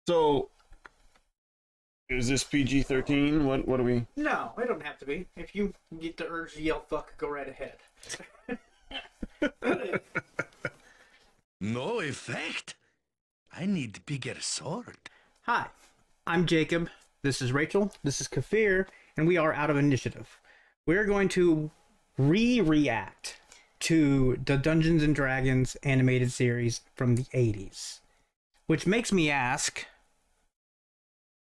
So, is this PG-13? What do we? No, it don't have to be. If you get the urge to yell fuck, go right ahead. No effect. I need bigger sword. Hi, I'm Jacob. This is Rachel. This is Kafir, and we are out of initiative. We're going to react to the Dungeons and Dragons animated series from the 80s. Which makes me ask,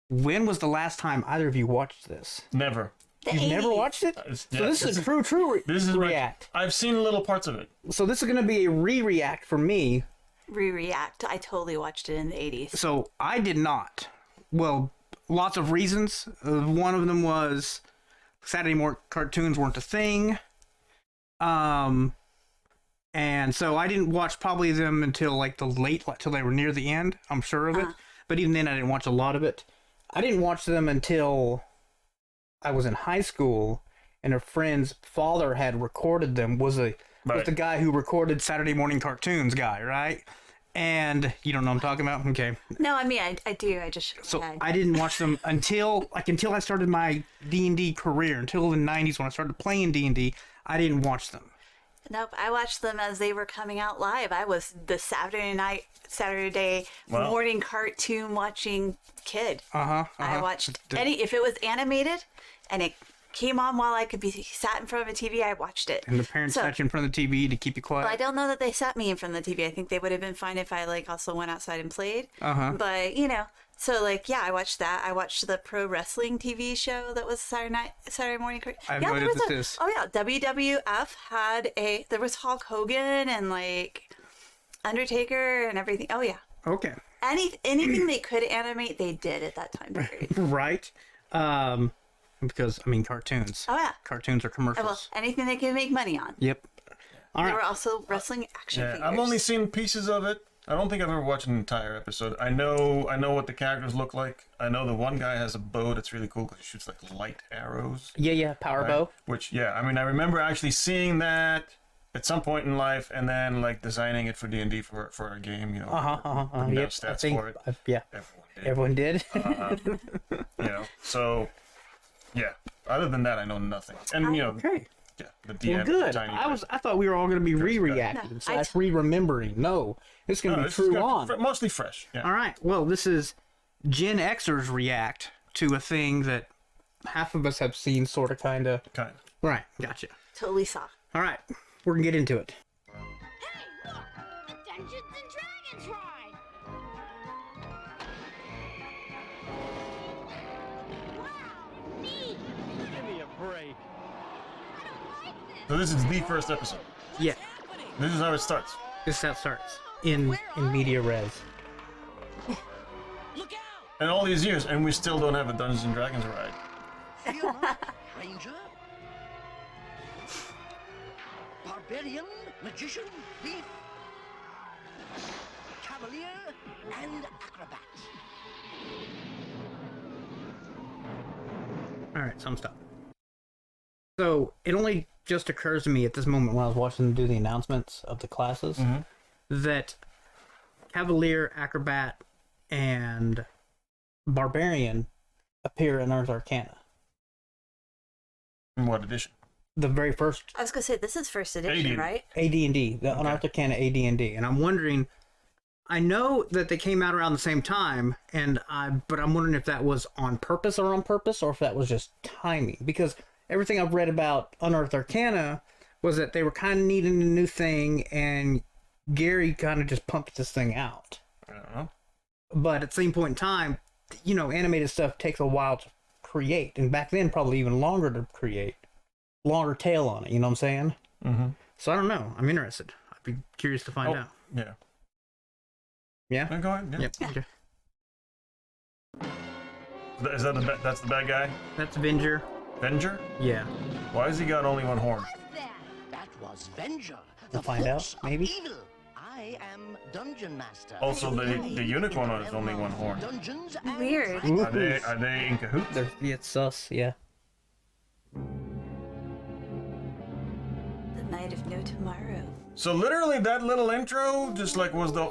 when was the last time either of you watched this? Never. You've never watched it? So this is a true react. I've seen little parts of it. So this is going to be a react for me. React. I totally watched it in the 80s. So I did not. Well, lots of reasons. One of them was Saturday morning cartoons weren't a thing. And so I didn't watch probably them until like till they were near the end. I'm sure of it. But even then I didn't watch a lot of it. I didn't watch them until I was in high school, and a friend's father had recorded them. Was the guy who recorded Saturday morning cartoons guy, right? And you don't know what I'm talking about? Okay. No, I mean I do. I just I didn't watch them until I started my D&D career, until the 90s when I started playing D&D. I didn't watch them. Nope, I watched them as they were coming out live. I was the Saturday morning cartoon watching kid. I watched if it was animated and it came on while I could be sat in front of a TV, I watched it. And the parents sat you in front of the TV to keep you quiet? Well, I don't know that they sat me in front of the TV. I think they would have been fine if I also went outside and played. But, so I watched that. I watched the pro wrestling TV show that was Saturday morning. I have no idea what this is. Oh yeah, WWF had there was Hulk Hogan and Undertaker and everything. Oh yeah. Okay. Anything they could animate, they did at that time period. Right. Because cartoons. Oh yeah. Cartoons are commercials. Well, anything they could make money on. Yep. All right. There were also wrestling action figures. I've only seen pieces of it. I don't think I've ever watched an entire episode. I know what the characters look like. I know the one guy has a bow that's really cool because he shoots light arrows. Yeah, power bow. Which, I remember actually seing that at some point in life, and then designing it for D&D for a game. Yep. Stats for it. Yeah. Everyone did. So yeah. Other than that, I know nothing. And okay. Yeah, the DM. Well, good. Tiny I thought we were all going to be re-reacting / re-remembering. No, it's going to be true on. Mostly fresh. Yeah. All right. Well, this is Gen Xers react to a thing that half of us have seen, sort of, kind of. Right. Gotcha. Totally saw. All right. We're going to get into it. Hey, look! A Dungeons and Dragons ride! Wow, neat! Give me a break. So this is the first episode. Yeah. This is how it starts. This is how it starts. In media res. Look out! And all these years, and we still don't have a Dungeons and Dragons ride. Fear not, Ranger. Barbarian, magician, thief, cavalier, and acrobat. All right, so I'm stopping. So it only just occurs to me at this moment when I was watching them do the announcements of the classes that Cavalier, Acrobat, and Barbarian appear in Ars Arcana. In what edition? The very first I was gonna say this is first edition, AD&D. right? AD&D, the Ars Arcana AD&D, and I'm wondering. I know that they came out around the same time, but I'm wondering if that was on purpose, or if that was just timing. Because everything I've read about Unearthed Arcana was that they were kind of needing a new thing, and Gary kind of just pumped this thing out. I don't know. But at the same point in time, animated stuff takes a while to create, and back then probably even longer to create. Longer tail on it, you know what I'm saying? Mm-hmm. So I don't know. I'm interested. I'd be curious to find out. Yeah. Yeah? Go ahead. Yeah. Yep. Okay. Is that that's the bad guy? That's Venger. Venger? Yeah. Why has he got only one horn? That was Venger. We'll find out, maybe. Evil. I am Dungeon Master. Also, the unicorn has only one horn. Dungeons and Weird. Dragons. Are they in cahoots? It's sus, yeah. The night of no tomorrow. So literally that little intro just was the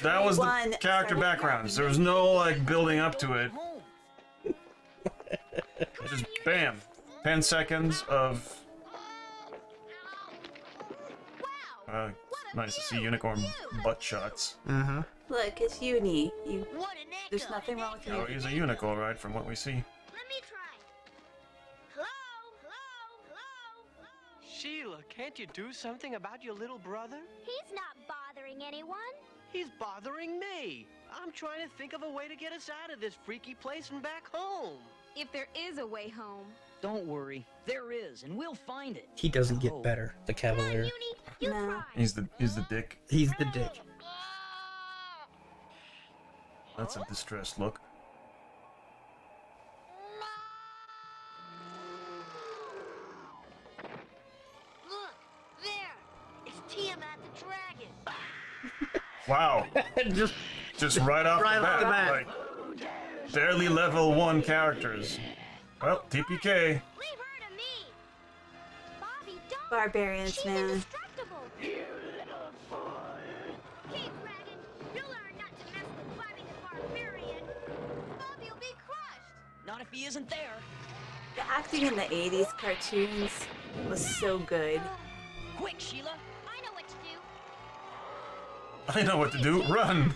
That was the character backgrounds. There was no like building up to it. Just bam, 10 seconds of. Nice to see unicorn butt shots. Look, it's Uni. There's nothing wrong with Oh, you. he's a unicorn, right? From what we see. Let me try. Hello? Sheila, can't you do something about your little brother? He's not bothering anyone. He's bothering me. I'm trying to think of a way to get us out of this freaky place and back home. If there is a way home. Don't worry, there is, and we'll find it. He doesn't get better, the Cavalier. You No. try. He's the dick. He's the dick. That's a distressed look. Look, there. It's Tiamat the dragon. Wow. just right off Right the off bat. the bat. Like, barely level 1 characters. Well, TPK. Leave her to me. Bobby, don't. Barbarians, She's man. indestructible. You little fool. Okay, dragon. You learn not to mess with Bobby the barbarian. Bobby will be crushed. Not if he isn't there. The acting in the 80s cartoons was so good. Quick, Sheila. I know what to do. I know what to do. Run.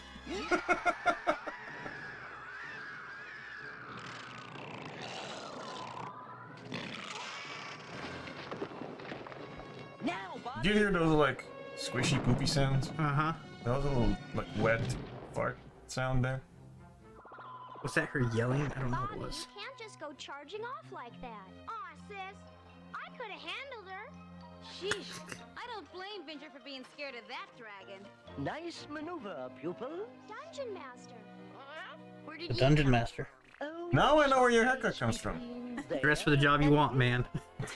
Now, Bobby. Do you hear those like squishy poopy sounds? Uh-huh. That was a little like wet fart sound there. Was that her yelling? I don't know what it Bobby, was. you can't just go charging off like that. Aw, sis. I could have handled her. Sheesh. I don't blame Vinger for being scared of that dragon. Nice maneuver, pupil. Dungeon Master. Where did The you Dungeon come Master. Oh, Now I know where your haircut comes from. Dress for the job you want, man.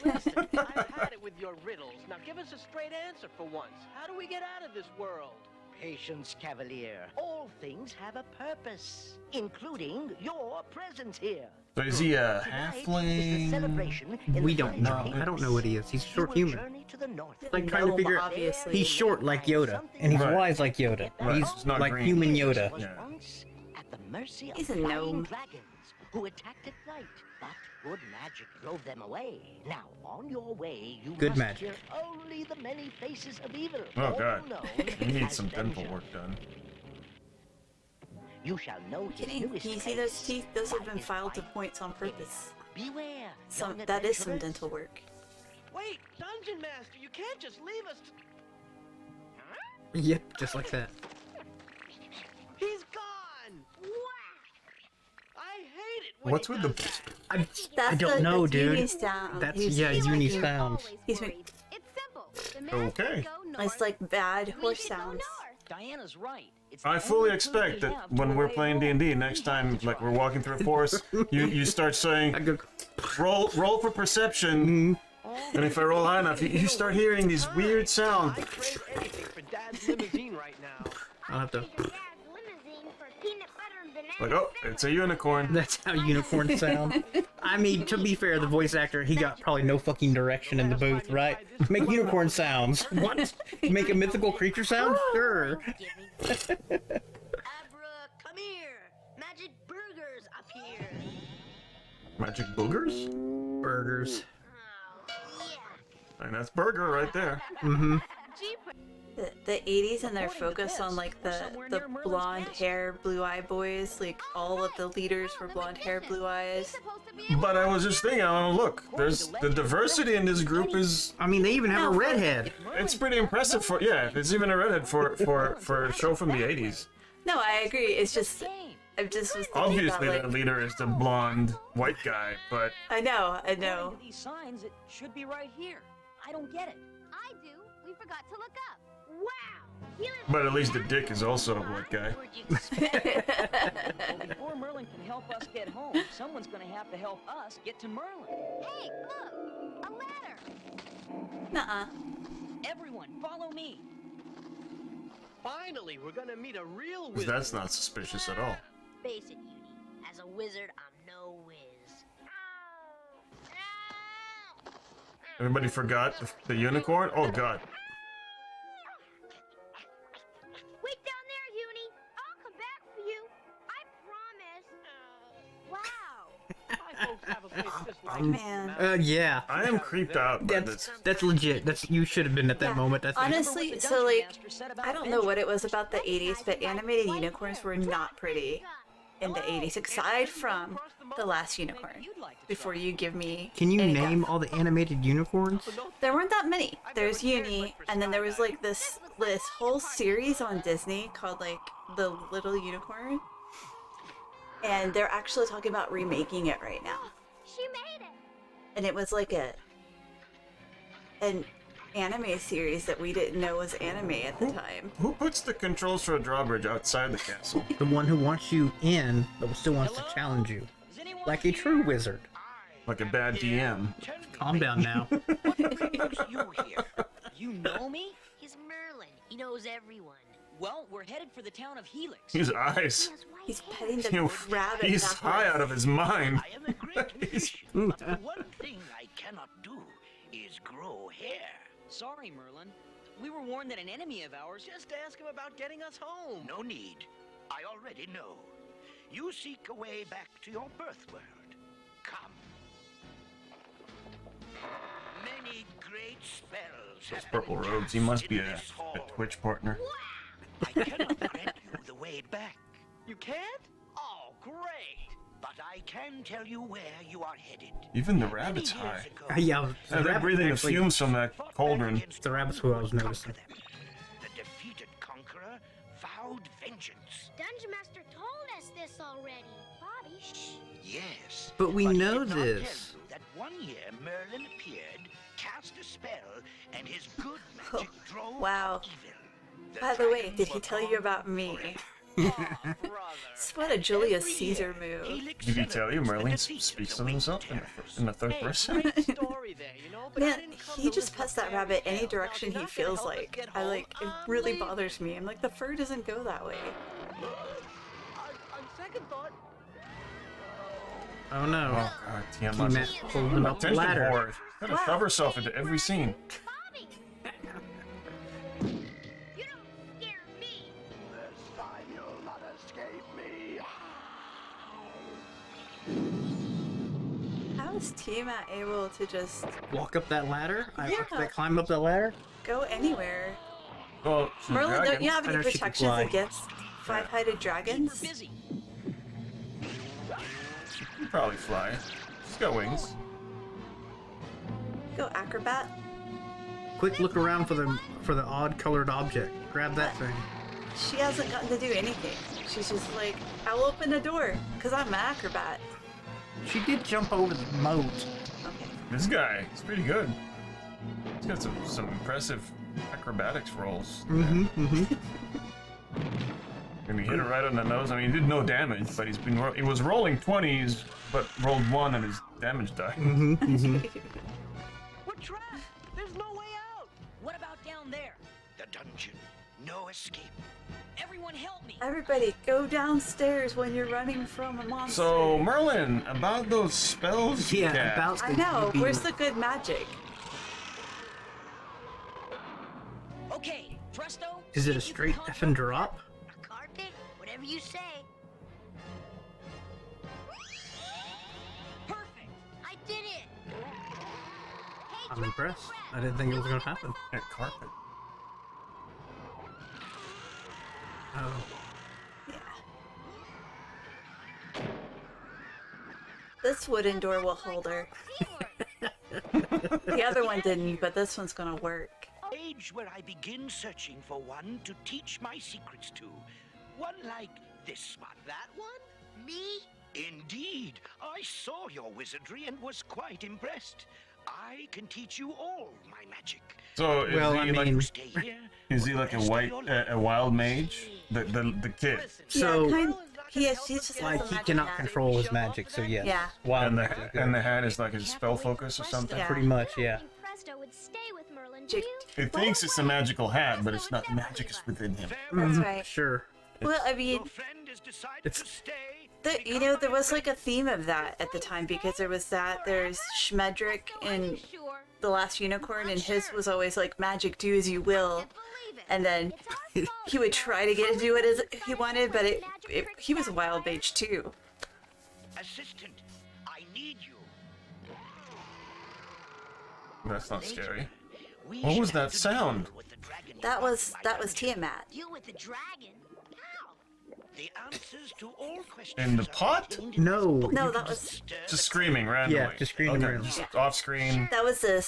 Listen, I've had it with your riddles. Now give us a straight answer for once. How do we get out of this world? Patience, Cavalier. All things have a purpose, including your presence here. So is he a Tonight is the halfling? celebration in We the don't village know. of I don't know what he is. He's You short will human. journey to the north. Like trying to Gnome, figure obviously. He's short like Yoda, and he's Right. wise like Yoda. Right. He's He's not like green. human Yoda. Was Yeah. once at the mercy He's of a flying gnome. dragons who attacked at night, but good magic drove them away. Now, on your way, you Good must magic. hear only the many faces of evil. Oh all god. known He needs as some dental Venger. work done. You shall know his Can you newest see those face teeth? Those have by been his filed to white points on hair. purpose. Beware. Some young that is some adventurers. dental work. Wait, Dungeon Master, you can't just leave us to... Yep, just like that. He's gone! I hate it when What's he with does the? that. I That's don't know, that's dude. Uni's sound. That's He's- yeah, he's uni making- sounds. He's It's simple. The masters Okay. go north. It's like bad we horse should go sounds. north. Diana's right. It's I the fully only clue expect we that have to when the we're way playing home. D&D next time, like we're walking through a forest, you start I saying, go, roll for perception, and if I roll high enough, you start hearing these weird sounds. I'd trade anything for Dad's limousine right now. I'll have to. Trade your dad's limousine for peanut butter and banana Like, oh, it's a unicorn. That's how unicorns sound. I mean, to be fair, the voice actor, he got probably no fucking direction in the booth, right? Make unicorn sounds. What? Make a mythical creature sound? Sure. Abra, come here. Magic burgers up here. Magic boogers? Burgers. Oh, yeah. And that's burger right there. Mm-hmm. The 80s and their According to focus this, on like we're the somewhere near Merlin's blonde castle. hair, blue eye boys. Like all of the leaders were blonde hair, blue eyes. Supposed to be able But I was just thinking, oh look, there's the diversity in this group is I mean, they even have a redhead. it's pretty impressive for it's even a redhead for a show from the 80s. No, I agree. It's just Game. I just was thinking Obviously, about, the like, leader is the blonde white guy, but I know. According know. to these signs, it should be right here. I don't get it. I do. We forgot to look up. Wow. He lives but at least the dick is also a white guy. Where'd you Well, before Merlin can help us get home, someone's gonna have to help us get to Merlin. Hey, look. A ladder. Nuh-uh. Everyone, follow me. Finally, we're gonna meet a real 'Cause wizard. that's not suspicious at all. Face it, Uni. As a wizard, I'm no whiz. Everybody forgot the unicorn? Oh god. Wait down there, Man. Yeah. I am creeped out by That's legit. You should have been at that Yeah. moment. I think. Honestly, so like, I don't know what it was about the 80s, but animated unicorns were not pretty in the 80s, aside from The Last Unicorn. Before you give me Can you any name guess. all the animated unicorns? There weren't that many. There's Uni, and then there was like this whole series on Disney called like The Little Unicorn. And they're actually talking about remaking it right now. She made it. And it was like an anime series that we didn't know was anime at the time. Who puts the controls for a drawbridge outside the castle? The one who wants you in, but still wants to challenge you, like a true wizard. Like a bad DM. Calm down now. You here? You know me? He's Merlin. He knows everyone. Well, we're headed for the town of Helix. His eyes. He's petting the You- rabbit. He's backwards. high out of his mind. I am a great magician, but the one thing I cannot do is grow hair. Sorry, Merlin. We were warned that an enemy of ours. Just ask him about getting us home. No need. I already know. You seek a way back to your birth world. Come. Many great spells. Those have purple been robes. He cast must be in a this hall. Twitch partner. I cannot grant you the way back. You can't? Oh, great. But I can tell you where you are headed. Even the Many rabbit's years high. ago, Yeah, And the they're rabbit breathing the actually- fumes from that fought back cauldron. against The rabbit's who I was to noticing. conquer them. The defeated conqueror vowed vengeance. Dungeon Master told us this already. Bobby, shh. Yes. But we he know did not this. tell you that one year Merlin appeared, cast a spell, and his good magic drove wow. out evil. By the way, dragons did he were tell you gone about me? forever. It's what a Julius Every Caesar year, move. Helix Did he tell you celebrates the Merlin defeat speaks of of the himself winged in the third Hey, person? great story there, you know, but I Man, didn't come he to just listen puts to that fairy rabbit any tales. direction Now, he if you're not feels gonna help us like. get I home, like, it I'm really leaving. bothers me. I'm like, the fur doesn't go that way. On second thought, Oh no. Oh god, He TM. meant holding up the Attention ladder. whore. Gotta shove herself into every scene. Bobby! You don't scare me. This time you'll not escape me. How is Tiamat able to just Walk up that ladder? Yeah. Climb up that ladder? go anywhere? Well, she's a Merlin, don't dragon. you have I any know she can protections fly. against five-headed dragons? We're busy. She can probably fly. She's got wings. Go acrobat. Quick look around for the odd colored object. Grab that thing. She hasn't gotten to do anything. She's just like, I'll open the door, because I'm an acrobat. She did jump over the moat. Okay. This guy, he's pretty good. He's got some impressive acrobatics rolls. Mm-hmm. And he hit it right on the nose. I mean, he did no damage, but he was rolling 20s, but rolled 1 and his damage died. we're trapped. There's no way out. What about down there? The dungeon. No escape. Everyone help me. Everybody, go downstairs when you're running from a monster. So, Merlin, about those spells you Yeah, cast. about I know. the- Where's the good magic? Okay, presto. Is it a see if you straight can effing drop? A carpet? Whatever you say. Perfect. I did it. Hey, I'm impressed. I didn't think it was gonna happen. Yeah, carpet. Oh. Yeah. This wooden door will hold her. The other one didn't, but this one's gonna work. Age where I begin searching for one to teach my secrets to. One like this one. That one? Me? Indeed, I saw your wizardry and was quite impressed. I can teach you all my magic. So, is Well, he I like mean- Stay here. is he for like the a rest of white your life. a wild mage? The kid. So, yeah, kind. He's just like, has a he magic cannot hat. control his magic, so yes. Yeah. Wild And magic is good. the hat is like his spell focus or something. Yeah. Pretty much, I yeah. don't think Presto would stay with Merlin, do Jick- you? It thinks it's a magical hat, but it's not. Magic is within him. That's Mhm, right. Sure. Well, I Your mean, friend has decided It's- to stay. you know, there was like a theme of that at the time because there was that. There's Schmedrick in Sure. The Last Unicorn, and his was always like, magic, do as you will. Believe it. And then he would try to get it to do it as he wanted, but he was a wild mage too. Assistant, I need you. That's not scary. What was that sound? That was Tiamat. You with the dragon? How? The answers to all questions. In the pot? No. No, that was Just screaming randomly. Yeah, just screaming okay, randomly. just off screen. that was the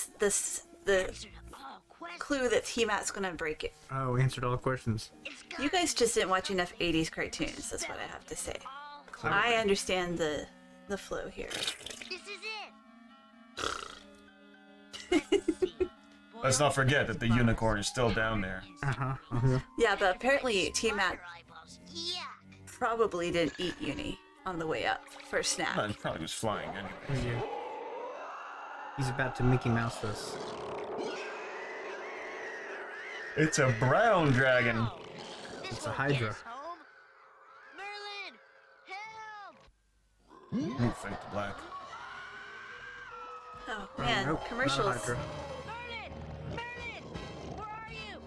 clue that Tiamat's gonna break it. Oh, answered all questions. You guys just didn't watch enough 80s cartoons. That's what I have to say. I understand the flow here. This is it. Let's not forget that the unicorn is still down there. Yeah, but apparently Tiamat Yeah. probably didn't eat Uni on the way up for a snack. He probably was flying anyway. Yeah. He's about to Mickey Mouse this. It's a brown dragon. It's a Hydra. Merlin, help! Ooh, fake to black. Oh man, Nope, not a commercials. Hydra. Merlin, where are you?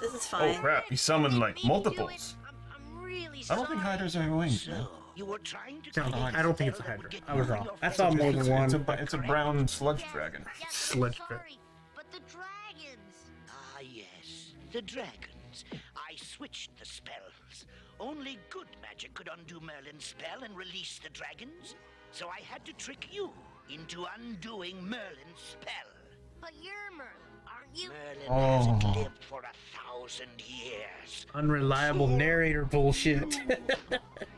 This is Oh fine. crap, he summoned like multiples. I'm really I sorry. don't think Hydras have wings, man. You were trying to I don't think it's a Hydra. I was wrong. I saw more than one. It's a brown sludge dragon. Yes, Sledge I'm trip. sorry, but the dragons. Ah, yes, the dragons. I switched the spells. Only good magic could undo Merlin's spell and release the dragons. So I had to trick you into undoing Merlin's spell. But you're Merlin, aren't you? Merlin hasn't lived for 1,000 years. Unreliable narrator bullshit.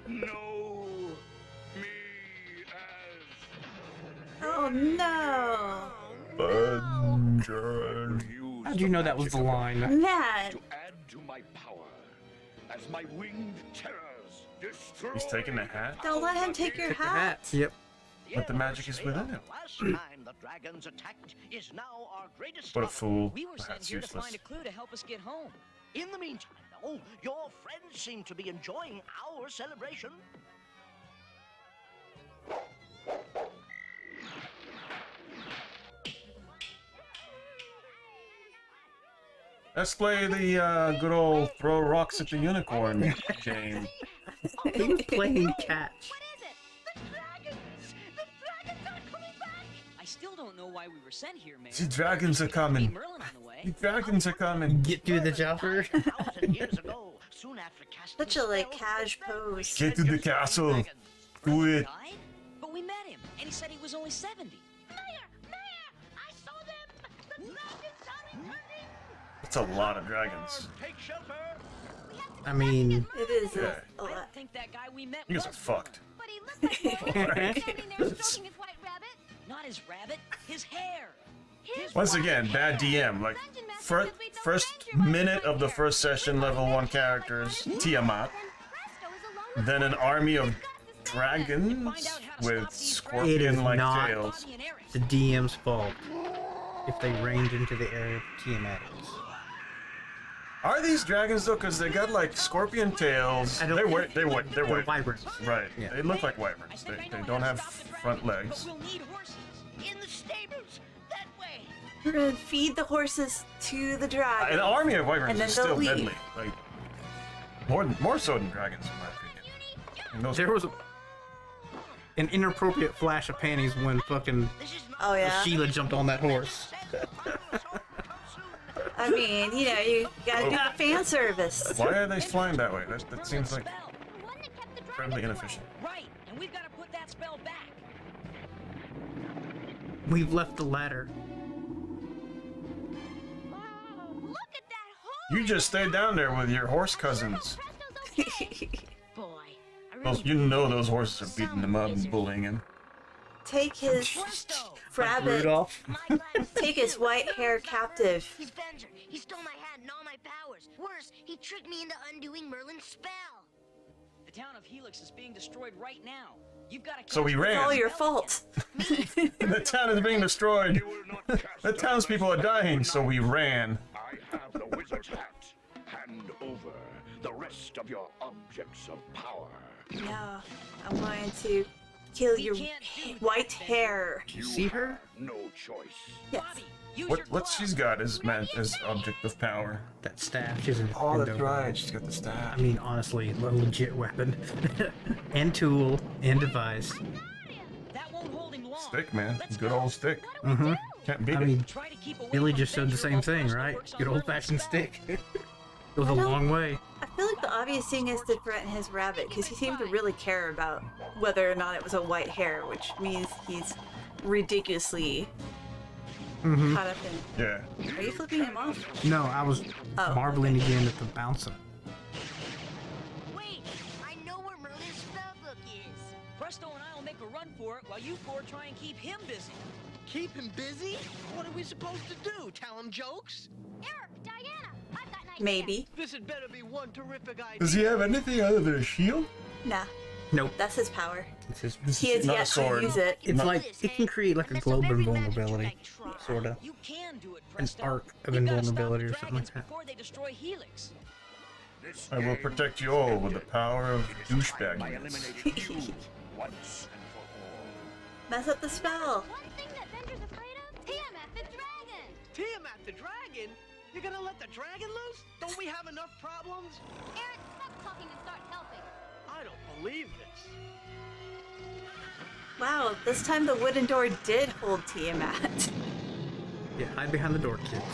No, me Oh no, as How'd you know that was the line? man! to add to my power as my winged terrors destroy. He's taking the hat, Don't let him take your hat. Yep. but the magic is within him. Last time the dragons attacked is now our greatest What a struggle. fool. We were The sent hat's here to useless. find a clue to help us get home. In the meantime, though, your friends seem to be enjoying our celebration. Let's play the good old throw rocks at the unicorn game. He was playing catch. What is it? The dragons! The dragons are coming back! I still don't know why we were sent here, Mayor. The dragons are Be coming. Merlin on the way. The dragons are coming. Get through the chopper. 1,000 years ago, soon after casting Such a like spells, cash pose. Get to the castle. Do it. Died? But we met him, and he said he was only 70. Mayor! I saw them! The dragons are returning! That's a lot of dragons. Take shelter. I mean, It is Yeah. a I lot. don't think that guy we met You guys was are fucked. But he looked like one. Standing there stroking his white rabbit. not his rabbit, his hair. His Once white again, bad hair. DM. Like, Dungeon Master first, says we don't first measure by minute the of the white first hair. session, level 1 characters, Tiamat. Then Presto is alone with Then an Merlin. army of He's got to save them. dragons with It scorpion-like is not- tails. Bobby and Eric. the DM's fault if they range into the area Tiamat is. Are these dragons though? Because they got like scorpion tails. I don't- They're They're white. wyverns. Right. Yeah. They look like I wyverns. think I They know don't how to have stop the front dragons, legs. But we'll need horses. In the stables. That way. We're gonna feed the horses to the An dragon. army of wyverns And then is they'll still leave. deadly. Like more so than dragons, in my opinion. And those There was an inappropriate flash of panties when fucking This is not Oh yeah. Sheila jumped on that horse. I mean, you know, you gotta do the fan service. Why are they flying that way? That seems like Spell. The one that kept the dragons incredibly away. inefficient. Right, and we've got to put that spell back. We've left the ladder. Look at that horse! You just stay down there with your horse cousins. Presto's okay. Boy, I Those, really you know those horses are beating them up and bullying him. Take his Presto. rabbit, Rudolph. my glad take his white hair captive. He's Venger. He stole my hat and all my powers. Worse, he tricked me into undoing Merlin's spell. The town of Helix is being destroyed right now. You've got to. So we ran. It's all your fault. The town is being destroyed. The townspeople are dying, so we ran. I have the wizard's hat. Hand over the rest of your objects of power. No, I'm going to kill your white hair. You see her? No choice. Yes. Bobby, use your What she's got is meant as object of power. That staff. She's in. Oh, that's right. She's got the I staff. mean, honestly, a legit weapon. And tool, and device. That won't hold him long. Stick, man. Good old stick. Mm-hmm. Can't beat I it. mean, Try to keep away Billy from just showed the Venture same while thing, Presto right? works on Good Merlin's old-fashioned spell. stick. It goes a long way. I feel like the obvious thing is to threaten his rabbit because he seemed to really care about whether or not it was a white hair, which means he's ridiculously caught up in. Yeah. Are you flipping him off? No, I was Oh, marveling again at the bouncing. Wait, I know where Merlin's spellbook is. Presto and I will make a run for it while you four try and keep him busy. Keep him busy? What are we supposed to do? Tell him jokes? Eric, Diana, I've got an idea. Maybe. This had better be one terrific idea. Does he have anything other than a shield? Nah. Nope. That's his power. It's just, He has not a yet to sword. use it. it's like it can create like a globe invulnerability, sort of. You can do it, An Presto. arc of You gotta stop invulnerability the or something like dragons that. before they destroy Helix. This I will game protect you all with the power of by douchebag. eliminating you once and for all. Mess up the spell. One thing that Venger's afraid of? Tiamat the dragon. Tiamat the dragon? You're gonna let the dragon loose? Don't we have enough problems? Eric, stop talking and start helping. I don't believe this. Wow, this time the wooden door did hold Tiamat. Yeah, hide behind the door, kids.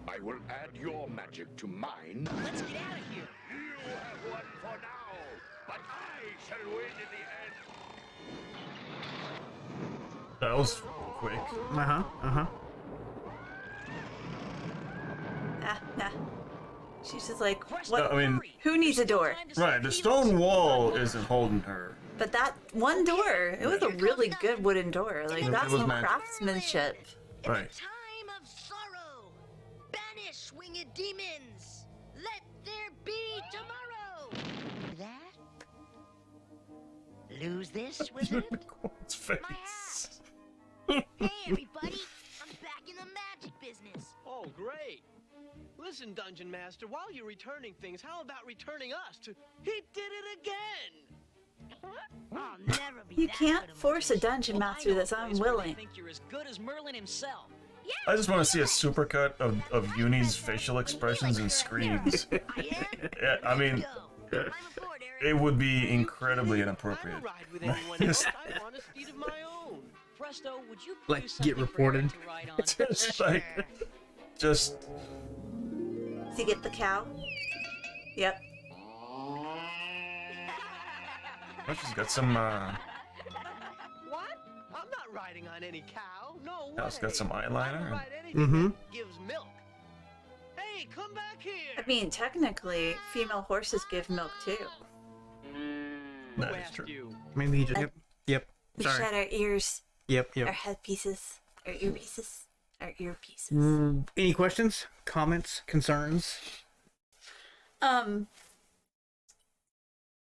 I will add your magic to mine. Let's get out of here. You have won for now, but I shall win in the end. That was quick. Uh-huh. Nah. She's just like, Presto, what? I mean- hurry. Who needs a There's still door? time to Right, save the Helix. stone wall isn't holding her. But that one door, it was a really good wooden door. Like, It that's was some magic. craftsmanship. In Right. a time of sorrow, banish winged demons. Let there be tomorrow. That? Lose this, wizard? Its face. Hey, everybody. I'm back in the magic business. Oh, great. Listen, Dungeon Master, while you're returning things, how about returning us to... He did it again! I'll never be You that can't good of force a magician. dungeon Well, I master know a that's place where they unwilling. think you're as good as Merlin himself. I just want to see a supercut of Uni's facial expressions and screams. I am? Yeah, I mean, Go. I'm aboard, Eric. it would be incredibly I inappropriate. don't ride with anyone else. I want a steed of my own. Presto, would you Like, produce get something for Eric reported. to ride on? Just like, just To get the cow? Yep. oh, she's got some. What? I'm not riding on any cow. No way. Cow's got some I eyeliner. don't ride anything Mhm. that gives milk. Hey, come back here. I mean, technically, female horses give milk too. Who That is asked true. you? Maybe he just... Yep. We Sorry. shed our ears, Yep. our headpieces, our earpieces, our earpieces. Any questions? Comments? Concerns?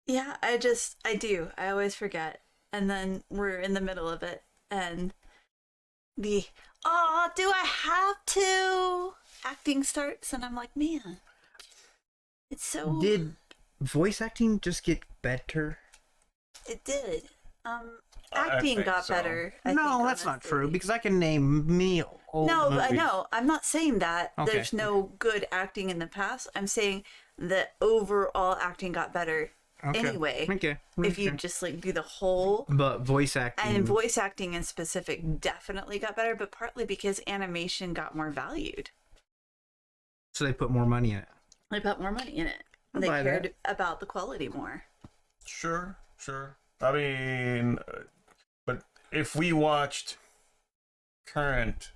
Yeah, I do. I always forget. And then we're in the middle of it. And do I have to? Acting starts, and I'm like, man, it's so. Did voice acting just get better? It did. I Acting think got so. better. I No, think, that's not honestly. true, because I can name me old No, movies. no, I'm not saying that. Okay. There's no good acting in the past. I'm saying that overall acting got better Okay. anyway. Okay. If you Okay. just like do the whole. But voice acting... And voice acting in specific definitely got better, but partly because animation got more valued. So they put more money in it. They put more money in it. I'll They buy cared that. about the quality more. Sure. I mean, but if we watched current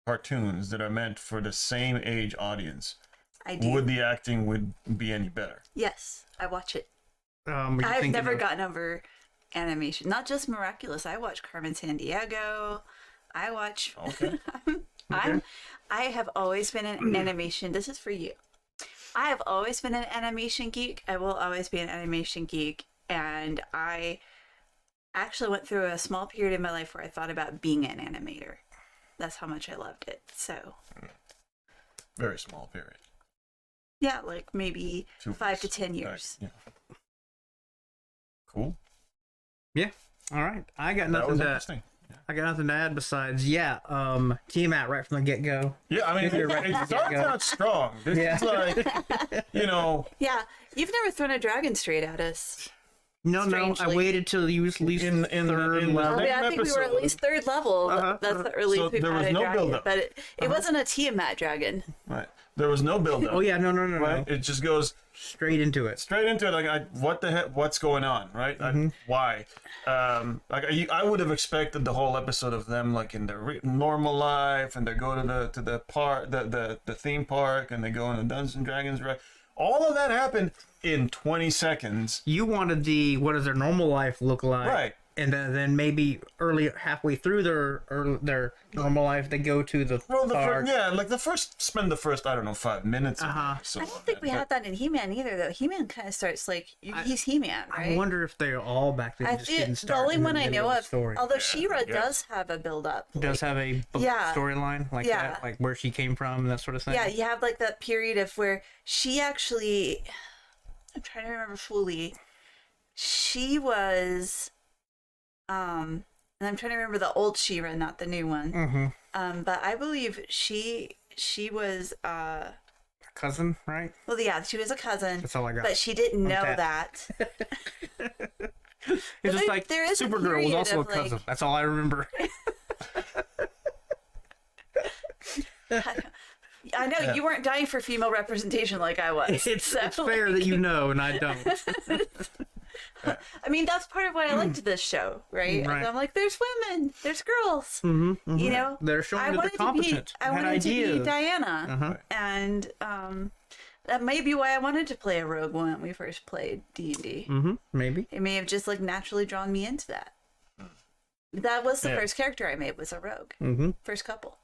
cartoons that are meant for the same age audience, I do. would the acting would be any better? Yes, I watch it. Were you I've thinking never of- gotten over animation. Not just Miraculous. I watch Carmen Sandiego. I watch. Okay. I have always been an animation. This is for you. I have always been an animation geek. I will always be an animation geek. And I actually went through a small period in my life where I thought about being an animator. That's how much I loved it. So, Very small period. yeah, like maybe 5 to 10 Right, years. yeah. Cool. Yeah. All right. I got That nothing was to. interesting. I got nothing to add besides Tiamat right from the get go. Yeah, I mean, You're right. it starts Yeah. out strong. This Yeah. is like, Yeah, you've never thrown a dragon straight at us. No, I strangely. waited till you was at least In the third same level. Yeah, I think we were at episode. least third level. That's the earliest So we've there had was a no dragon. build-up. But it wasn't a Tiamat dragon. Right. There was no build up. Oh yeah, no. Right. It just goes Straight into it. straight into it. Like, what the heck? What's going on? Right? Why? I would have expected the whole episode of them like in their normal life, and they go to the park, the theme park, and they go in the Dungeons and Dragons. Right? All of that happened in 20 seconds. You wanted what does their normal life look like? Right. And then maybe halfway through their normal life, they go to the Well, park. spend the first I don't know 5 minutes. I don't think we had that in He-Man either, though. He-Man kind of starts like he's He-Man, right? I wonder if they're all back then. I Just feel didn't the start only in one I middle know the of, story. although She-Ra does have a build-up. Does have a Yeah. storyline like Yeah. that, like where she came from, and that sort of thing. Yeah, you have like that period of where she actually, I'm trying to remember fully. She was, and I'm trying to remember the old She-Ra, not the new one. Mm-hmm. But I believe she was, Cousin, right? well, yeah, she was a cousin. That's all I got. But she didn't know that. that. It's just there- like there is a Supergirl was period also a of, like- cousin. That's all I remember. I know you weren't dying for female representation like I was. It's So, fair that you know, and I don't. I mean, that's part of why I liked this show, right? Right. I'm like, there's women, there's girls. Mm-hmm, You know, They're showing I that they're wanted competent. to be, I had wanted to ideas. be Diana, Uh-huh. and that may be why I wanted to play a rogue when we first played D&D. Mm-hmm. Maybe. It may have just like naturally drawn me into that. That was the Yeah. first character I made, was a rogue. Mm-hmm. First couple.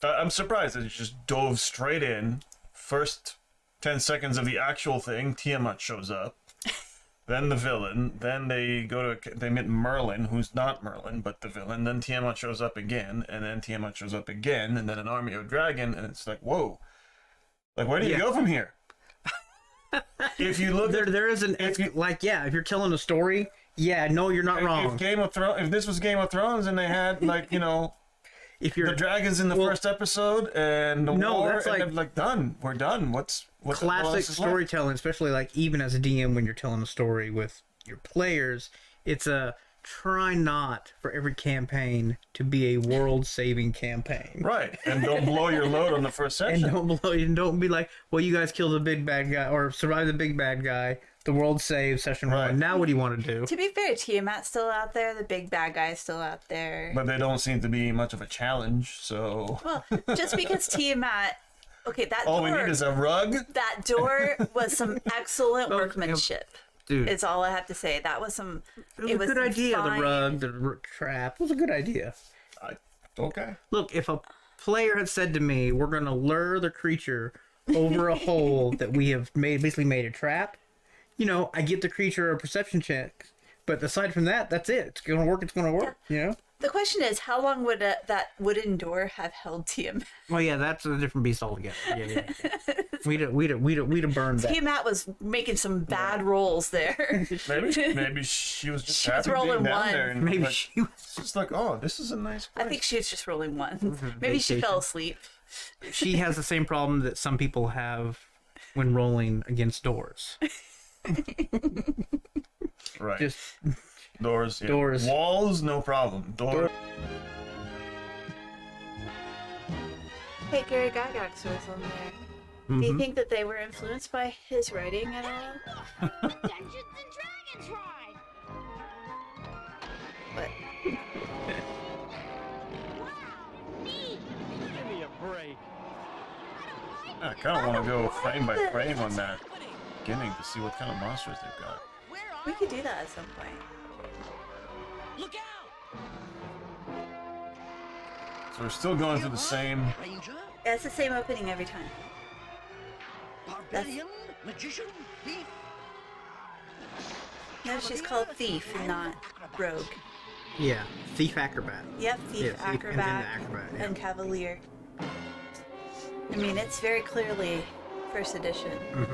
I'm surprised that you just dove straight in. First 10 seconds of the actual thing, Tiamat shows up. Then the villain. Then they meet Merlin, who's not Merlin, but the villain. Then Tiamat shows up again, and then Tiamat shows up again, and then an army of dragon, and it's like, whoa. Like, where do you go from here? If you look There is an if you're telling a story, no, you're not wrong. if this was Game of Thrones and they had If you're the dragons in the first episode and the war, that's and like- they're like done. We're done. What's classic what else is left? storytelling, especially like even as a DM when you're telling a story with your players, it's a try not for every campaign to be a world-saving campaign. Right, and don't blow your load on the first And session. don't be like, well, you guys killed the big bad guy or survived the big bad guy. The world saved session Right. 1. Now what do you want to do? To be fair, Tiamat's still out there. The big bad guy's still out there. But they don't seem to be much of a challenge. So Well, just because Tiamat, okay, that all door, we need is a rug. that door was some excellent workmanship. Dude, Is all I have to say. That was some. it was a good idea. fine. The rug, the trap. It was a good idea. Okay. Look, if a player had said to me, we're going to lure the creature over a hole that we have basically made a trap, I get the creature a perception check. But aside from that, that's it. It's going to work. It's going to work, The question is, how long would that wooden door have held Tiamat? Well, yeah, that's a different beast altogether. Yeah. We'd have burned that. Tiamat was making some bad rolls there. Maybe she was just She was happy being rolling down one. there. And Maybe like, she was. it's just like, oh, this is a nice place. I think she was just rolling one. Maybe she fell asleep. She has the same problem that some people have when rolling against doors. Right. Just Doors. Yeah. Doors. Walls, no problem. Door. Hey, Gary Gygax was on there. Do you think that they were influenced by his writing at all? Dungeons and Dragons ride! What? Wow, neat! Give me a break. I kind of want to go frame by frame on that beginning to see what kind of monsters they've got. We could do that at some point. Look out! So we're still going through the same. Ranger, Yeah, it's the same opening every time. barbarian, magician, thief. No, she's called Thief and not Rogue. yeah, thief acrobat. Yep, Thief, Yeah, thief and then Acrobat, the acrobat, yeah. and Cavalier. I mean, it's very clearly first edition. Who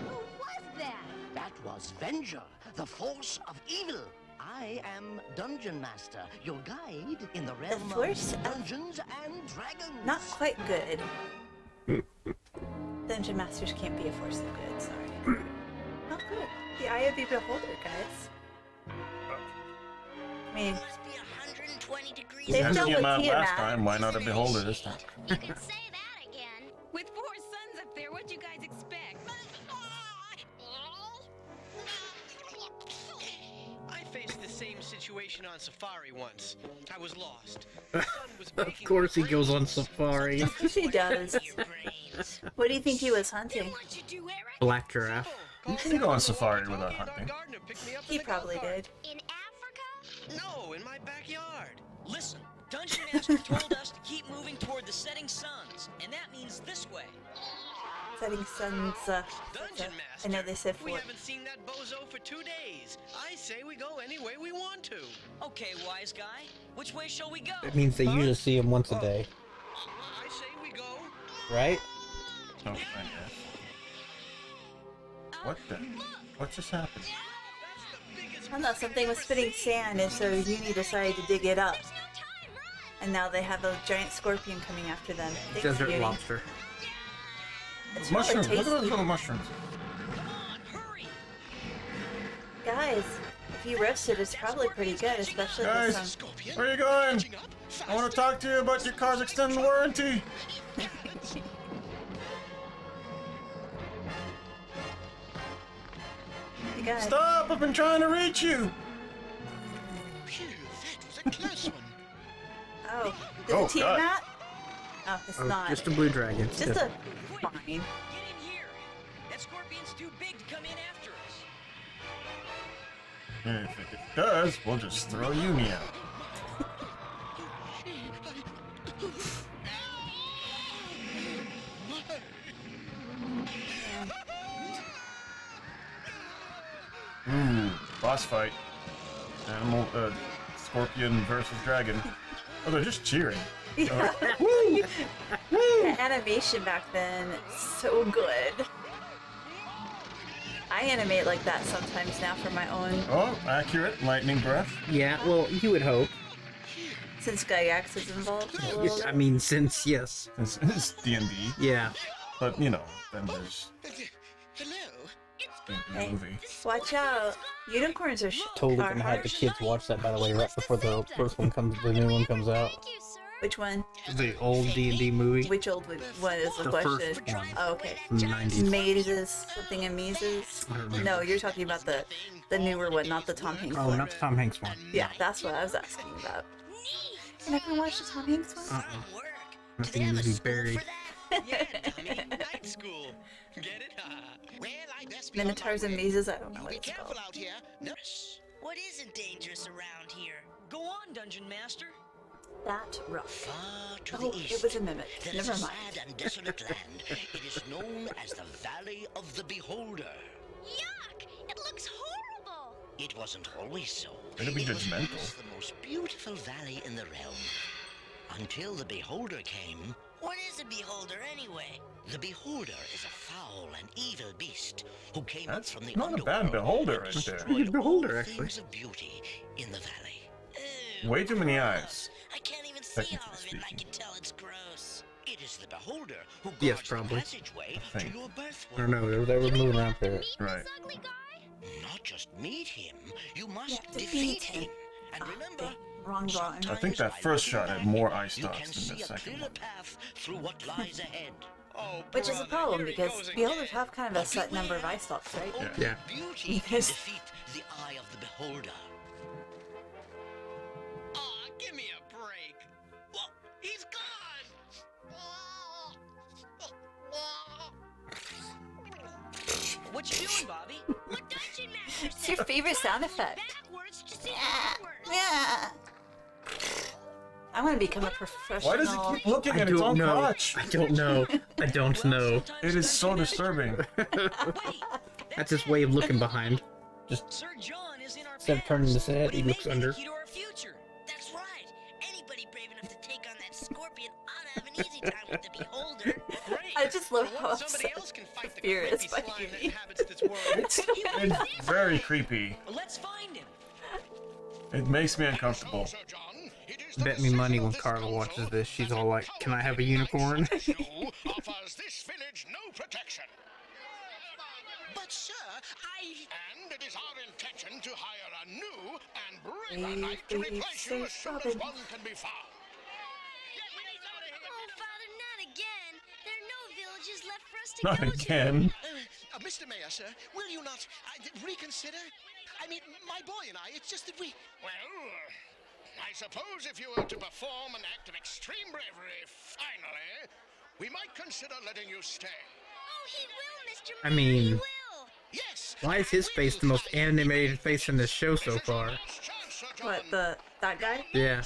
was that? That was Venger, the force of evil. I am Dungeon Master, your guide in the realm Force of of- Dungeons and Dragons. Not quite good. Dungeon Masters can't be a force of good, sorry. Not good. The eye of the beholder, guys. I mean, Must be 120 degrees. they've As dealt with Tiamat last Tiamat. time, why not a beholder this time? You can say that again. With 4 suns up there, what'd you guys expect? I faced the same situation on safari once. I was lost. The sun was Of baking course he with goes rays. on safari. Of course he does. Your brains. What do you think he was hunting? What you do, Eric? Black giraffe. You can go on safari without hunting. He probably did. In Africa? No, in my backyard. Listen, Dungeon Master told us to keep moving toward the setting suns, and that means this way. Setting suns. Dungeon Master. I know they said We 4. haven't seen that bozo for 2 days. I say we go any way we want to. Okay, wise guy, which way shall we go? It means they usually see him once a day, I say we go. right? Oh, I guess. What the? What just happened? I don't know, something was spitting sand, and so Uni decided to dig it up. And now they have a giant scorpion coming after them. Thanks, Desert Uni. lobster. It's really Mushrooms. Look at those tasty. little mushrooms. Come on, hurry! Guys, if you roast it, it's probably pretty good, especially with Guys, some... where are you going? I want to talk to you about your car's extended warranty. You guys. Stop! I've been trying to reach you. Phew, that was a close one. Oh, is Oh, it Tiamat? Oh, it's Oh, not. just a blue dragon. Just a Quick, fine. get in here! That scorpion's too big to come in after us. If it does, we'll just throw Yumi out. Boss fight. Animal, scorpion versus dragon. Oh, they're just cheering. The animation back then, so good. I animate like that sometimes now for my own, Oh, accurate. Lightning breath. Yeah, well, you would hope. since GenX is involved a little I bit. mean, since, yes. It's D&D. Yeah. But, you know, then there's Hello. D&D Hey. movie. Watch out. Unicorns are Totally are gonna have the harsh. kids watch that, by the way, right before the first one comes, the new one comes out. Thank you, sir. Which one? The old D&D movie Which old one is the The question? first one. Oh, okay. from the 90s. Mazes, something in Mazes. I don't remember. No, you're talking about the newer one, not the Tom Hanks Oh, one. not the Tom Hanks one. Yeah, that's what I was asking about. You never watched the Tom Hanks one? Uh-uh. Work. That thing would be buried. Yeah, dummy. Night school. Get it? Well, I best be on my Minotaurs and way. Mazes? I don't know You what be it's careful called. out here. No. What isn't dangerous around here? Go on, Dungeon Master. That rough. Far to Oh, the east. it was a mimic. There is Never a mind. sad and desolate land. It is known as the Valley of the Beholder. Yuck! It looks horrible. It wasn't always so. Way to be It was judgmental. once the most beautiful valley in the realm. Until the Beholder came. What is a beholder anyway? The Beholder is a foul and evil beast who came That's up from the not a bad underworld beholder and right there. destroyed Good beholder, all actually. things of beauty in the valley. Way too many eyes. I can't even see Technically all of it. I speaking. can tell it's gross. It is the Beholder who guards Yes, the probably. passageway I to think. your birth I don't know, they were moving around there. Right. This ugly guy? Not just meet him, you must Yeah, defeat defeat him. him. And Ah, remember, dang. Wrong drawing. I think sometimes that by first looking shot had back, more eye you can stalks than see the a second clearer one. path through what lies ahead. Oh, Which is a brother, problem here he because goes beholders again. have kind of a set number of eye stalks, right? Only Yeah. beauty can Yes. defeat the eye of the Beholder. Aw, give me a break. Well, he's gone. What you doing, Bobby? What Dungeon Master It's said. your favorite sound effect. Backwards to see Yeah. backwards. Yeah. I'm gonna become a professional. Why does it keep looking I at its don't own know. crotch? I don't know. I don't know. It is so disturbing. Wait, That's his way of looking behind. Sir John is in our Instead of path, turning his head, but he may looks be under. the key to our future. That's right. Anybody brave enough to take on that scorpion ought to have an easy time with the Beholder. Great. I just love For how once somebody upset else can fight the fear is creepy by slime that Yumi. inhabits this world. It's very creepy. Let's find him. It makes me uncomfortable. Sir John, it is Bet me money when Carla watches this, she's all like, "Can I have a unicorn?" offers this village no protection. But, sir, And it is our intention to hire a new and braver knight to replace you as soon as one can be found. Oh, Father, not again. There are no villages left for us to Not go again. Mr. Mayor, sir, will you not reconsider? I mean, my boy and I, it's just that we... Well, I suppose if you were to perform an act of extreme bravery, finally, we might consider letting you stay. Oh, he will, Mr. I Mayor, he mean, will. Yes. why is his face the most animated face in this show so far? What, that guy? Yeah.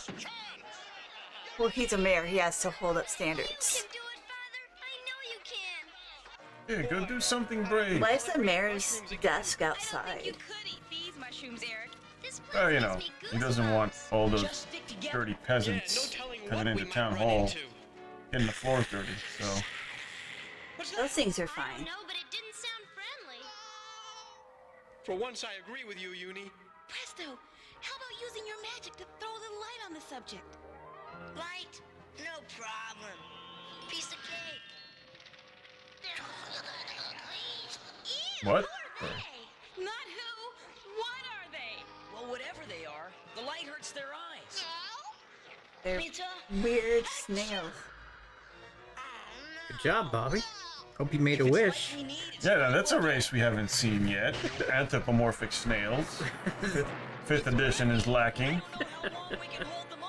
Well, he's a mayor. He has to hold up standards. You can do it, Father. I know you can. Yeah, go do something brave. Why is the mayor's desk outside? You could eat these mushrooms, Eric. This place Well, you gives know, me he doesn't want all those Just stick together. dirty Yeah, peasants no telling what coming we into might town run hall, into. getting the floors dirty. So What's Those that? things are I don't fine. know, but it didn't sound friendly. For once, I agree with you, Uni. Presto! How about using your magic to throw a little light on the subject? Light? No problem. Piece of cake. what? Not who. What are they? Well, whatever they are, the light hurts their eyes. They're Pizza? weird snails. Good job, Bobby. Hope you made a wish. We need it. Yeah, that's a race we haven't seen yet. The anthropomorphic snails. Fifth edition is lacking.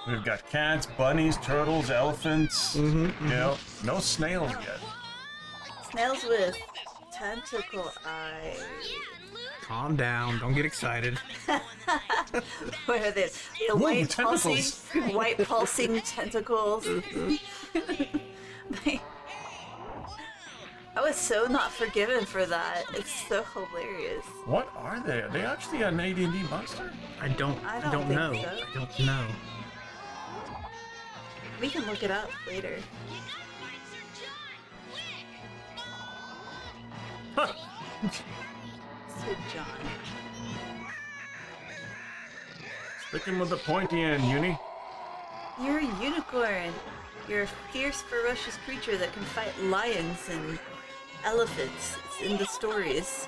We've got cats, bunnies, turtles, elephants. You know, no snails yet. Snails with tentacle eyes. Yeah, and Luke? Calm down. Don't get excited. What are they? The white tentacles. pulsing, white pulsing tentacles. I was so not forgiven for that. It's so hilarious. What are they? Are they actually an AD&D monster? I don't I don't think know. so. I don't know. We can look it up later. You gotta find Sir John, quick! Sir John. Sticking with the pointy end, Uni. You're a unicorn. You're a fierce, ferocious creature that can fight lions and elephants. It's in the stories.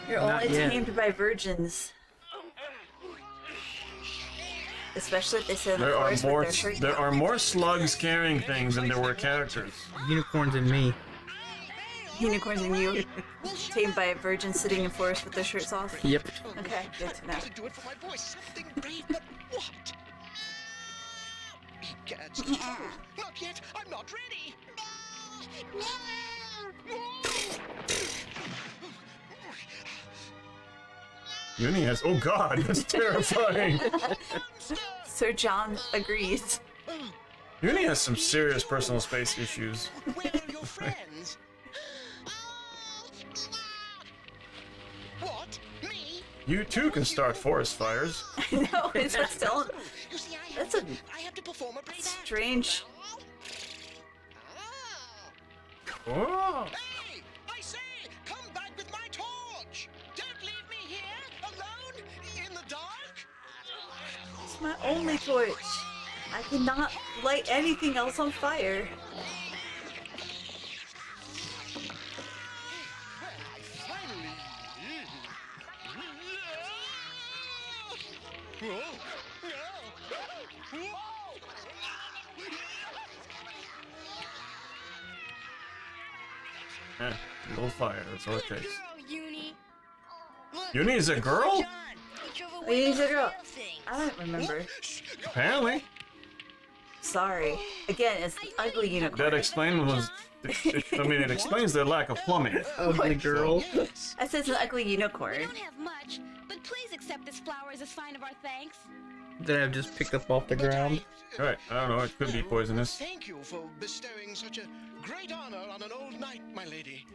You're Not only yet. tamed by virgins. Especially if they sit in the There are forest more. with their shirt There down. are more slugs carrying things than there were characters. Unicorns and me. Unicorns and you, tamed by a virgin sitting in forest with their shirts off. Yep. Okay, good to know. Gotta do it for my voice. Something brave, but what? Cats. Not yet. I'm not ready. Uni has. Oh God, that's terrifying. Sir John agrees. Uni has some serious personal space issues. Where are your friends? What? Me? You too can start forest fires. No, it's still You see, That's a I have to perform a brave act. strange. Oh. Hey! I say! Come back with my torch! Don't leave me here, alone, in the dark! It's my only torch. I cannot light anything else on fire. Eh, a little fire, that's all it takes. Uni. Uni is a girl? He's a girl. I don't remember. Apparently. Sorry. Again, it's an ugly unicorn. That explains it explains their lack of plumbing. Ugly girl. I said it's an ugly We unicorn. don't have much, but please accept this flower as a sign of our thanks. That I've just picked up off the ground. Right, I don't know, it could be poisonous. Thank you for bestowing such a great honor on an old knight, my lady.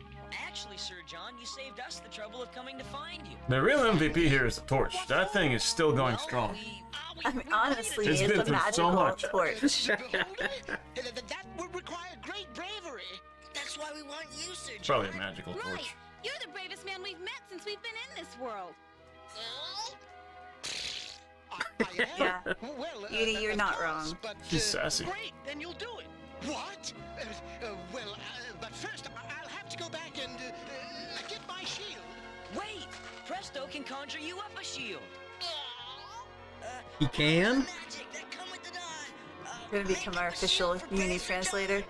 Actually, Sir John, you saved us the trouble of coming to find you. The real MVP here is the torch. That thing is still going strong. I mean, honestly, It's it's been a through so magical much. torch. That would require great bravery. That's why we want you, Sir John. Probably a magical Right. torch. You're the bravest man we've met since we've been in this world. I am? Yeah. Well, Uni, you're of not course, wrong. But, She's sassy. Great, then you'll do it. What? But first, I'll have to go back Presto can conjure you up a shield. He can? Gonna become our official uni translator.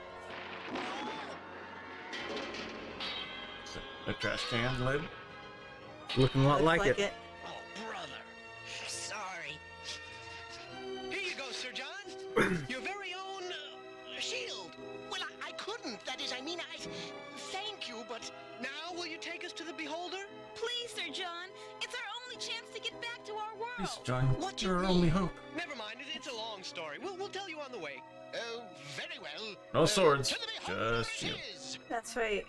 A trash can lid. Looking a lot Looks like it. Oh, brother. Sorry. Here you go, Sir John. Your very own shield. Well, I couldn't. That is, I mean, thank you, but Now, will you take us to the Beholder? Please, Sir John. It's our only chance to get back to our world. Please, John. What do you Your mean? only hope. Never mind. It's a long story. We'll tell you on the way. oh, very well. No swords. To the Beholder Just it you. is. That's right.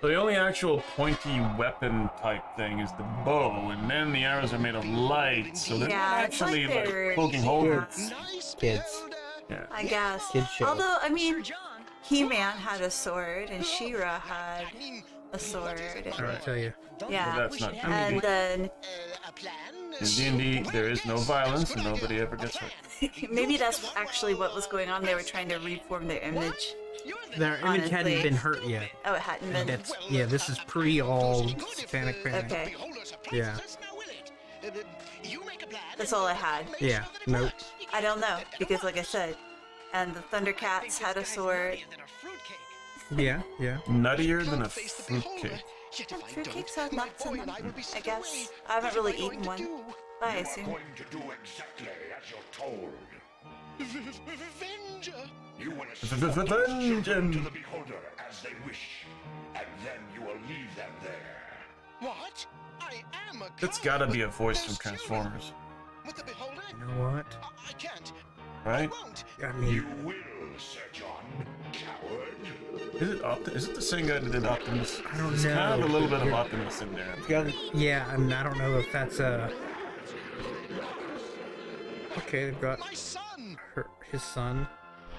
So the only actual pointy weapon type thing is the bow, and then the arrows are made of light, so they're not Yeah, it's like actually they're- poking holes. Nice Kids. Beholder. Yeah. I guess. Kid show. Although, I Sir mean, John. He-Man had a sword, and She-Ra had I mean, a sword. I don't tell you. Yeah. But that's not And then a plan. In D&D, there is no Yes, violence, good and nobody idea. ever gets A hurt. plan. maybe that's actually what was going on. They were trying to reform their image. You're the Their image hadn't Honestly. been hurt yet. Oh, it hadn't And been. that's, yeah, this is pre all Satanic Panic. Okay. Beholder surprises Yeah. us, now will it? You make a plan. That's all I had. Make Yeah, sure that it nope. works. I don't know, because like I said, and the Thundercats had a sword. Than a fruitcake. Yeah, yeah. Nuttier than a Can't face the beholder. fruitcake. Yet if I Fruitcakes don't, have my nuts boy in and them, I will be I sent guess. away. I haven't What am really I going eaten to one. do? I assume. going to do exactly as you're told. Venger. You will V- escort those children to Vengeance. the Beholder as they wish, and then you will leave them there. What? I am a That's coward. gotta be a voice from Those children. Transformers, With the beholder? You know what? I can't. right? I won't. I You mean, will, Sir John, coward. Is it the same guy that did Optimus? I don't There's kind of know. a little bit of Optimus in there. yeah, and I don't know if that's Okay, they've got My son. his son.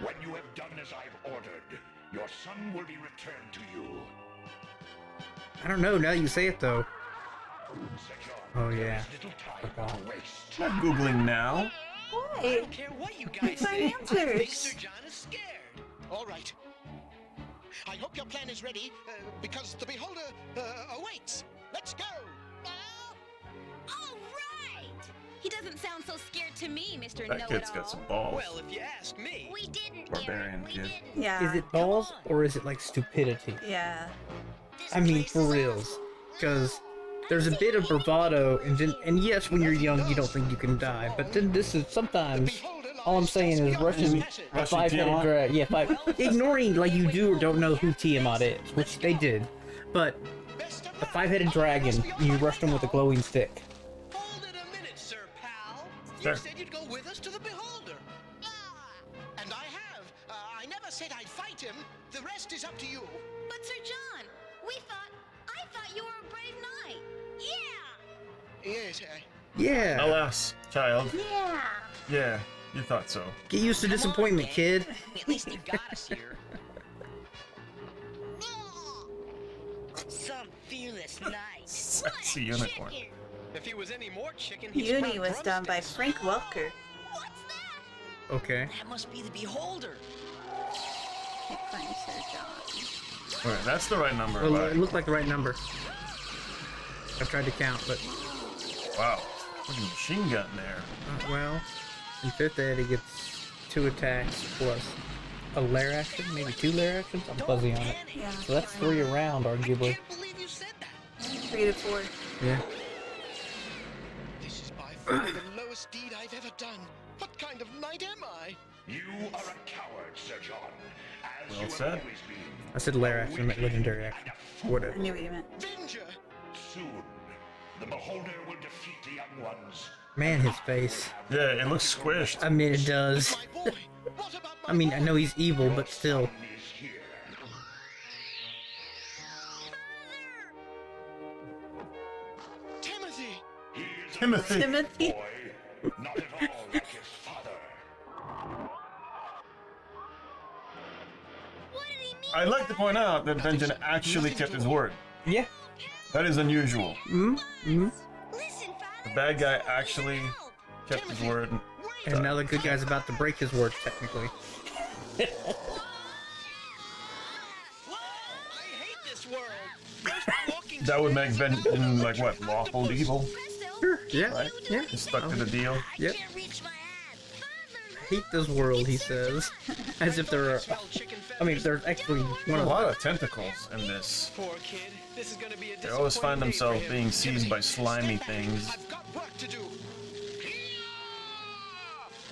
When you have done as I've ordered, your son will be returned to you. I don't know. Now you say it though. Sir John, Oh yeah. little time to waste. Not googling now. I Why? don't care what you guys Find say. I think answers. Sir John is scared. All right. I hope your plan is ready, because the beholder awaits. Let's go. All right. He doesn't sound so scared to me, Mr. That kid's got some balls. Well, if you ask me. We didn't, Barbarian Eric. We kid. didn't. Yeah. Is it balls or is it like stupidity? Yeah. I mean, for reals. Because there's a bit of bravado, and yes, when you're young, you don't think you can die. But then this is sometimes. All I'm saying is rushing a Rushing five-headed Tiamat? dragon. Yeah, ignoring like you do or don't know who Tiamat is, which they did. But a five-headed dragon, you rushed him with a glowing stick. Hold it a minute, Sir Pal. Sure. You said you'd go with us to the beholder. And I have. I never said I'd fight him. The rest is up to you. But Sir John, I thought you were a brave knight. Yeah. Yes, Yeah. Alas, child. Yeah. Yeah, you thought so. Get used to disappointment, kid. At least you got us here. Some fearless knight. Sexy unicorn. If he was any more chicken, he'd Uni sprout was done by drumsticks. Frank Welker. What's that? Okay. That must be the beholder. Can't find Sir John. Alright, that's the right number. Well, Bye. it looked like the right number. I tried to count, but Wow. Look at the machine gun there. well, in 5th ed he gets 2 attacks plus a lair action, maybe 2 lair actions. I'm fuzzy on it. Yeah. So that's 3 around, arguably. Can't believe you said that. 3 to 4. Yeah. This is by far the lowest deed I've ever done. What kind of knight am I? You are a coward, Sir John, as Well you have said. always been. I said lair action, I meant legendary action. I Whatever. knew what you meant. Venger. Soon, the Beholder will defeat the young ones. Man, his face. Yeah, it looks squished. I mean, it does. My boy. What about my I mean, I boy? know he's evil, but still. Son is here. Timothy. He is a Timothy. Timothy. boy, not at all like his father. What did he mean? I'd like to point out that Vengeance actually kept his word. Yeah. That is unusual. Listen, The Father. bad guy actually kept his word. And now the good guy's about to break his word, technically. I hate this world. First walking that would make Vengeance like what, lawful evil? Sure. Yeah. Right? Yeah. He's stuck to the deal. Yep. Hate this world, he says, as if there are. I mean, there's actually A lot of tentacles in this. Poor kid. This is gonna be a They always find disappointing day for themselves him. being seized by slimy things. I've got work to do.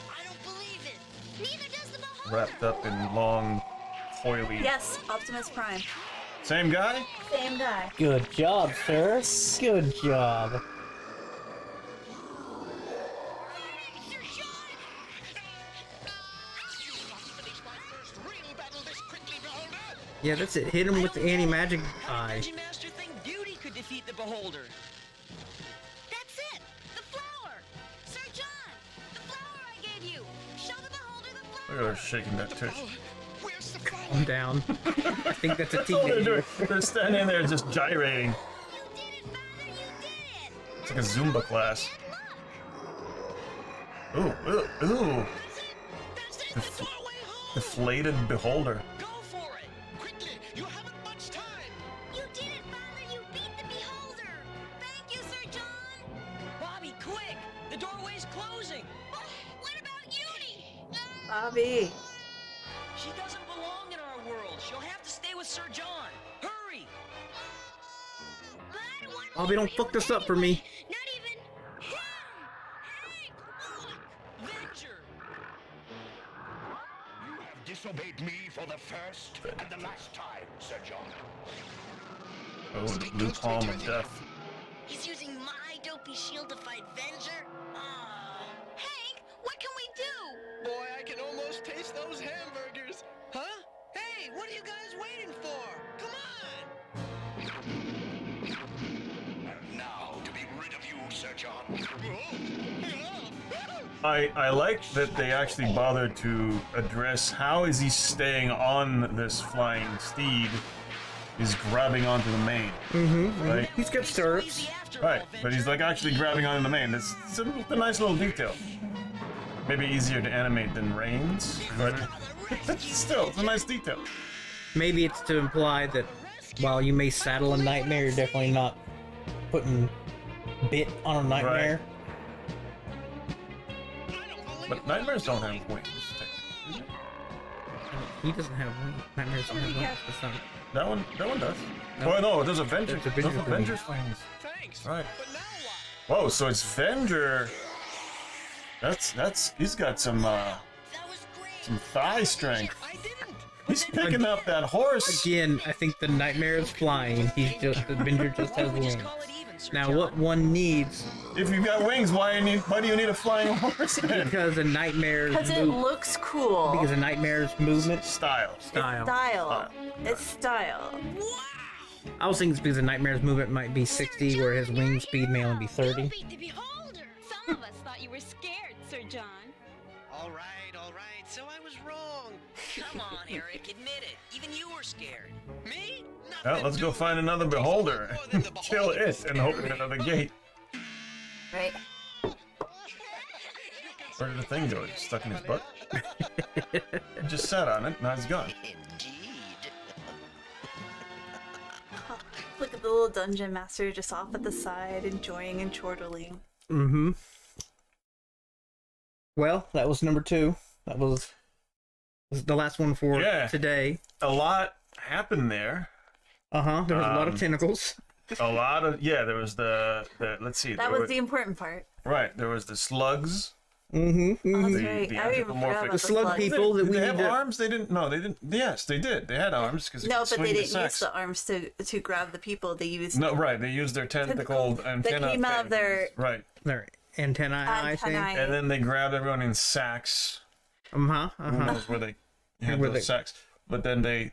I don't believe it. Neither does the beholder. Wrapped up in long, coily. Yes, Optimus Prime. Same guy? Same guy. Good job, sir. Good job. Yeah, that's it. Hit him with the anti-magic eye. Dungeon Master think beauty could defeat the beholder. That's it. The flower. Sir John, the flower I gave you. Show the beholder the flower. Look at her shaking that tush. Calm down. I think that's a That's all they're teenager. doing. They're standing there just gyrating. You did it, Father. You did it. It's like a Zumba class. Ooh, ooh, ooh. Deflated beholder. Go for it! Quickly! You haven't much time! You did it, Father. You beat the beholder. Thank you, Sir John. Bobby, quick! The doorway's closing. What about Uni? Bobby. She doesn't belong in our world. She'll have to stay with Sir John. Hurry! I don't want Bobby, don't fuck this up for me. Not even him. Hey, Venger! You have disobeyed me for the first and the last time, Sir John. Oh, blue palm of death. he's using my dopey shield to fight Venger. Oh. Hank, what can we do? Boy, I can almost taste those hamburgers. Huh? Hey, what are you guys waiting for? Come on! And now to be rid of you, Sir John. I like that they actually bothered to address how is he staying on this flying steed. He's grabbing onto the mane. Right? He's got stirrups. Right, but he's like actually grabbing onto the mane. It's a nice little detail. Maybe easier to animate than reins, but still, it's a nice detail. Maybe it's to imply that while you may saddle a nightmare, you're definitely not putting bit on a nightmare. But nightmares don't have wings. technically. He doesn't have wings. Nightmares don't have wings. That's not... That one does. Oh no, there's Avengers. That's There's Avengers Avengers wings. Thanks. Right. But now what? Whoa, so it's Venger. That's he's got some thigh strength. I didn't. He's picking up that horse. Again, I think the nightmare is flying. He's just the Avenger just has wings. Now, what one needs, If you've got wings, why do you need a flying horse then? because a nightmare's Because it looks cool. because a nightmare's movement Style. style. Style. It's style. I was thinking it's because a nightmare's movement might be 60, where his wing speed may only be 30. Beat the beholder. Some of us thought you were scared, Sir John. All right. So I was wrong. Come on, Eric, admit it. Even you were scared. Me? Well, let's go find another beholder. Kill it and open another gate. Right? Where did the thing go? It's stuck in his butt? He just sat on it, now he's gone. Look at the little dungeon master just off at the side, enjoying and chortling. Mm-hmm. Well, that was number 2. That was the last one for today. A lot happened there. Uh-huh. There was a lot of tentacles. A lot of there was the let's see. That was the important part. Right, there was the slugs. Mm-hmm. Oh, that's The- right. the I even forgot anthropomorphic- about The slug slugs. people that Did we they need have to... arms? They didn't. No, they didn't. Yes, they did. They had arms because No, but they didn't use the arms to grab the people. They used No, right. They used their tentacled that antenna. came out of their Right, Their antennae, I think. antennae. and then they grabbed everyone in sacks. Uh-huh. Who Uh-huh. knows where they had Where those they- sacks? But then they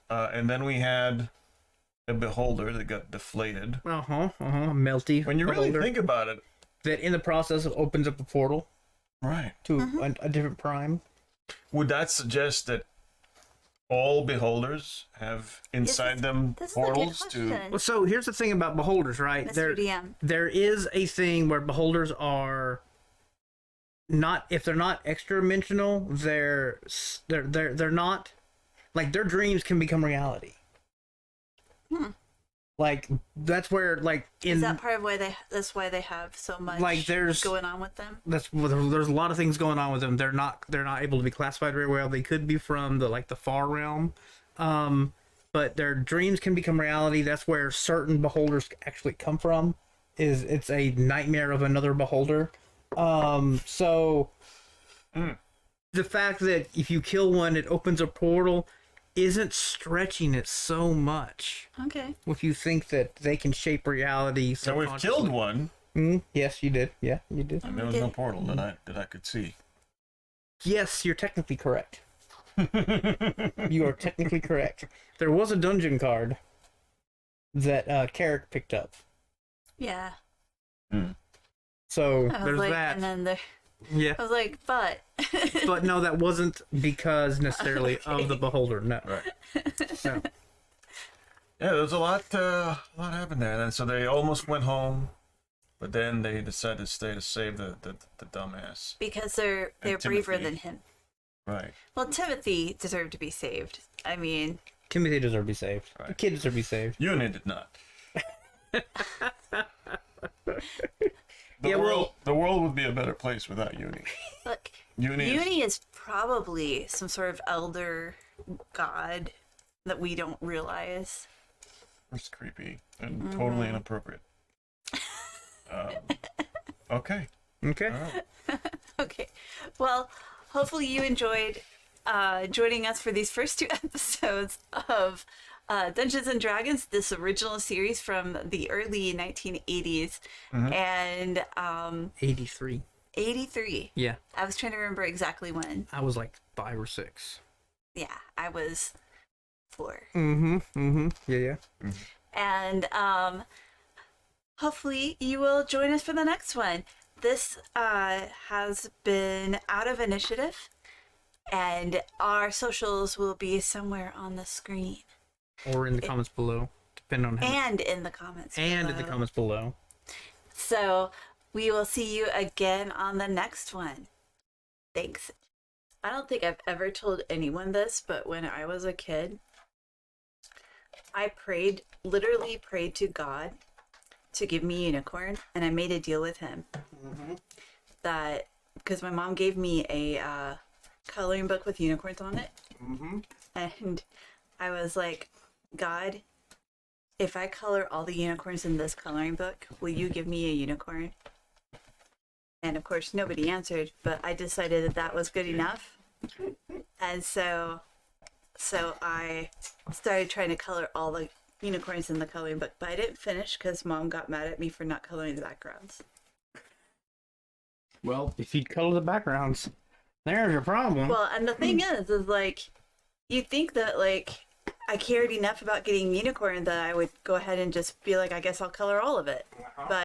and then we had a beholder that got deflated. Uh-huh. Melty. When you really beholder. think about it, That in the process it opens up a portal right? to a different prime. Would that suggest that all beholders have inside them This is a good portals to? question. Well, so here's the thing about beholders, right? Mr. DM. There is a thing where beholders are not, if they're not extra dimensional, they're not, like, their dreams can become reality. Like that's where like Is that part of why that's why they have so much like there's going on with them? there's a lot of things going on with them. They're not able to be classified very well. They could be from the far realm, but their dreams can become reality. That's where certain beholders actually come from. It's a nightmare of another beholder. So the fact that if you kill one, it opens a portal isn't stretching it so much. Okay. If you think that they can shape reality, So we've killed one. Yes, you did. Yeah, you did. And there was no portal that I could see. Yes, you're technically correct. You are technically correct. There was a dungeon card that Carrick picked up. Yeah. So I was there's like, that. And then Yeah. I was like, but. But no, that wasn't because necessarily of the beholder. No. Right. No. Yeah, there's a lot happened there. And so they almost went home, but then they decided to stay to save the dumbass. Because they're braver Timothy. than him. Right. Well, Timothy deserved to be saved. I mean, Timothy deserved to be saved. Right. The kid deserved to be saved. Uni did not. Yeah, well, the world would be a better place without Uni. look, Uni is probably some sort of elder god that we don't realize. It's creepy and totally inappropriate. Okay. Okay. All right. Okay. Well, hopefully you enjoyed joining us for these first 2 episodes of Dungeons and Dragons, this original series from the early 1980s. And 83. 83. Yeah. I was trying to remember exactly when. I was like 5 or 6. Yeah, I was 4. Yeah. And hopefully you will join us for the next one. This has been Out of Initiative, and our socials will be somewhere on the screen. Or in the comments below, depending on how. And in the comments And in below. the comments below. So we will see you again on the next one. Thanks. I don't think I've ever told anyone this, but when I was a kid, I literally prayed to God to give me a unicorn, and I made a deal with him that because my mom gave me a coloring book with unicorns on it, and I was like, God, if I color all the unicorns in this coloring book, will you give me a unicorn? And of course, nobody answered, but I decided that was good enough, and so I started trying to color all the unicorns in the coloring book, but I didn't finish because Mom got mad at me for not coloring the backgrounds. Well, if you'd color the backgrounds, there's your problem. Well, and the thing is like, you'd think that like I cared enough about getting unicorn that I would go ahead and just be like, I guess I'll color all of it. But